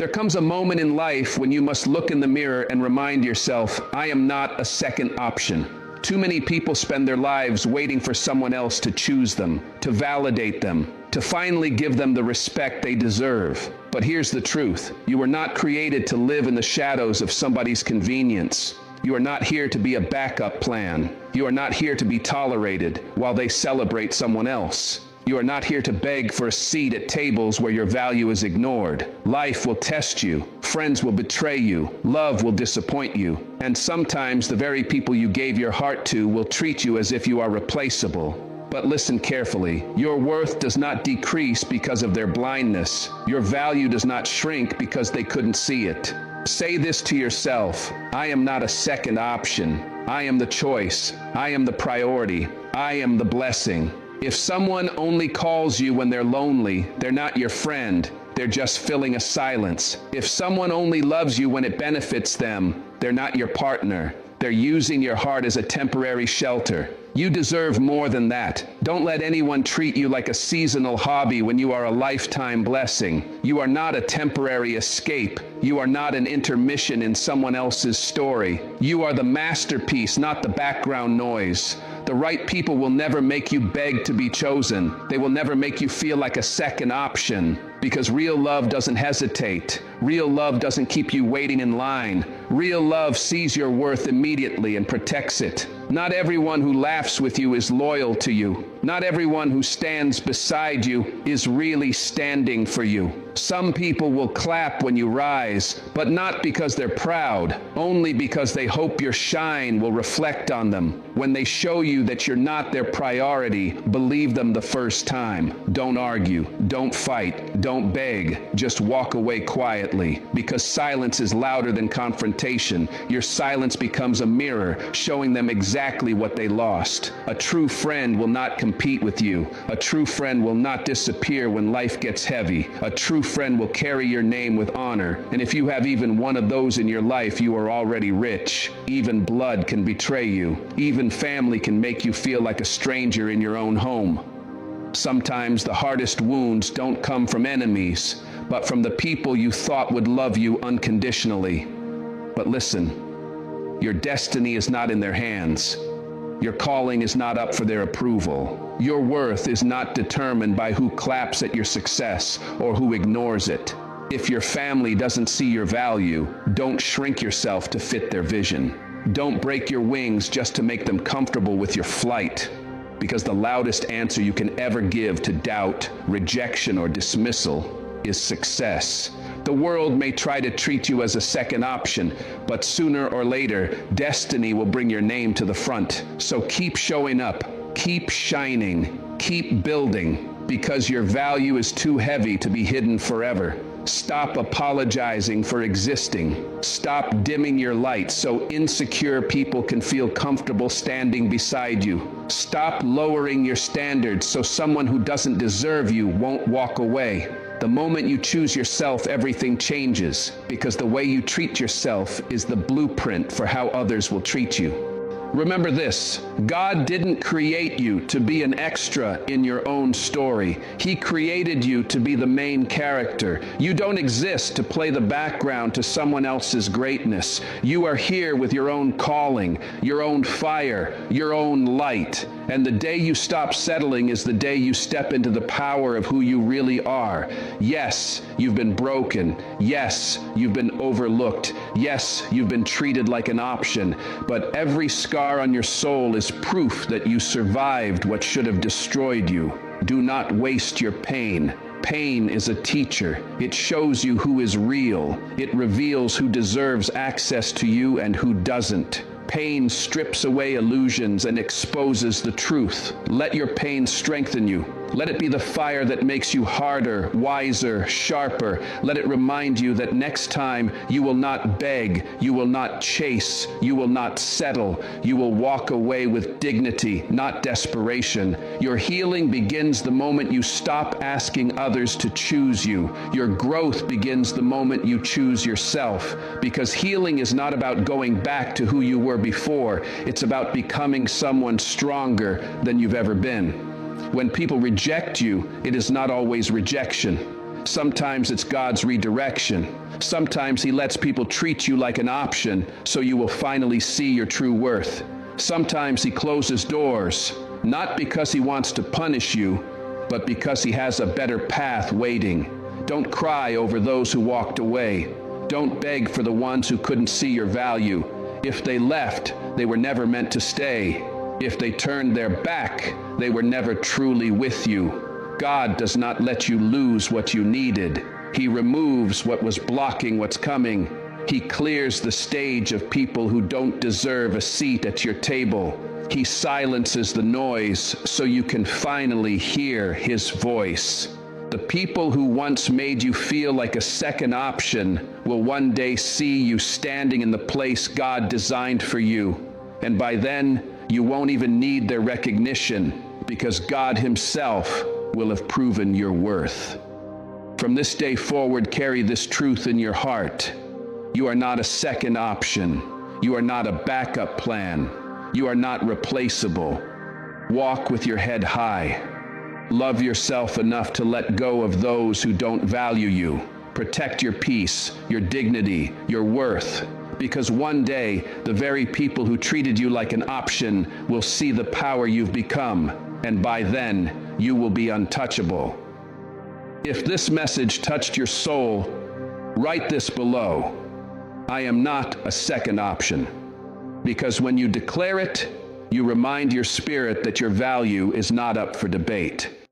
There comes a moment in life when you must look in the mirror and remind yourself, I am not a second option. Too many people spend their lives waiting for someone else to choose them, to validate them, to finally give them the respect they deserve. But here's the truth. You were not created to live in the shadows of somebody's convenience. You are not here to be a backup plan. You are not here to be tolerated while they celebrate someone else. You are not here to beg for a seat at tables where your value is ignored. Life will test you. Friends will betray you. Love will disappoint you. And sometimes the very people you gave your heart to will treat you as if you are replaceable. But listen carefully. Your worth does not decrease because of their blindness. Your value does not shrink because they couldn't see it. Say this to yourself. I am not a second option. I am the choice. I am the priority. I am the blessing. If someone only calls you when they're lonely, they're not your friend. They're just filling a silence. If someone only loves you when it benefits them, they're not your partner. They're using your heart as a temporary shelter. You deserve more than that. Don't let anyone treat you like a seasonal hobby when you are a lifetime blessing. You are not a temporary escape. You are not an intermission in someone else's story. You are the masterpiece, not the background noise. The right people will never make you beg to be chosen. They will never make you feel like a second option, because real love doesn't hesitate. Real love doesn't keep you waiting in line. Real love sees your worth immediately and protects it. Not everyone who laughs with you is loyal to you. Not everyone who stands beside you is really standing for you. Some people will clap when you rise, but not because they're proud, only because they hope your shine will reflect on them. When they show you that you're not their priority, believe them the first time. Don't argue, don't fight, don't beg, just walk away quietly, because silence is louder than confrontation. Your silence becomes a mirror, showing them exactly what they lost. A true friend will not compete with you. A true friend will not disappear when life gets heavy. A true friend will carry your name with honor. And if you have even one of those in your life, you are already rich. Even blood can betray you. Even family can make you feel like a stranger in your own home. Sometimes the hardest wounds don't come from enemies, but from the people you thought would love you unconditionally. But listen, your destiny is not in their hands. Your calling is not up for their approval. Your worth is not determined by who claps at your success or who ignores it. If your family doesn't see your value, don't shrink yourself to fit their vision. Don't break your wings just to make them comfortable with your flight, because the loudest answer you can ever give to doubt, rejection, or dismissal is success. The world may try to treat you as a second option, but sooner or later, destiny will bring your name to the front. So keep showing up, keep shining, keep building, because your value is too heavy to be hidden forever. Stop apologizing for existing. Stop dimming your light so insecure people can feel comfortable standing beside you. Stop lowering your standards so someone who doesn't deserve you won't walk away. The moment you choose yourself, everything changes, because the way you treat yourself is the blueprint for how others will treat you. Remember this, God didn't create you to be an extra in your own story. He created you to be the main character. You don't exist to play the background to someone else's greatness. You are here with your own calling, your own fire, your own light. And the day you stop settling is the day you step into the power of who you really are. Yes, you've been broken. Yes, you've been overlooked. Yes, you've been treated like an option. But every scar on your soul is proof that you survived what should have destroyed you. Do not waste your pain. Pain is a teacher. It shows you who is real. It reveals who deserves access to you and who doesn't. Pain strips away illusions and exposes the truth. Let your pain strengthen you. Let it be the fire that makes you harder, wiser, sharper. Let it remind you that next time you will not beg, you will not chase, you will not settle. You will walk away with dignity, not desperation. Your healing begins the moment you stop asking others to choose you. Your growth begins the moment you choose yourself, because healing is not about going back to who you were before. It's about becoming someone stronger than you've ever been. When people reject you, it is not always rejection. Sometimes it's God's redirection. Sometimes He lets people treat you like an option so you will finally see your true worth. Sometimes He closes doors, not because He wants to punish you, but because He has a better path waiting. Don't cry over those who walked away. Don't beg for the ones who couldn't see your value. If they left, they were never meant to stay. If they turned their back, they were never truly with you. God does not let you lose what you needed. He removes what was blocking what's coming. He clears the stage of people who don't deserve a seat at your table. He silences the noise so you can finally hear His voice. The people who once made you feel like a second option will one day see you standing in the place God designed for you. And by then, you won't even need their recognition because God Himself will have proven your worth. From this day forward, carry this truth in your heart. You are not a second option. You are not a backup plan. You are not replaceable. Walk with your head high. Love yourself enough to let go of those who don't value you. Protect your peace, your dignity, your worth. Because one day, the very people who treated you like an option will see the power you've become, and by then, you will be untouchable. If this message touched your soul, write this below. I am not a second option. Because when you declare it, you remind your spirit that your value is not up for debate.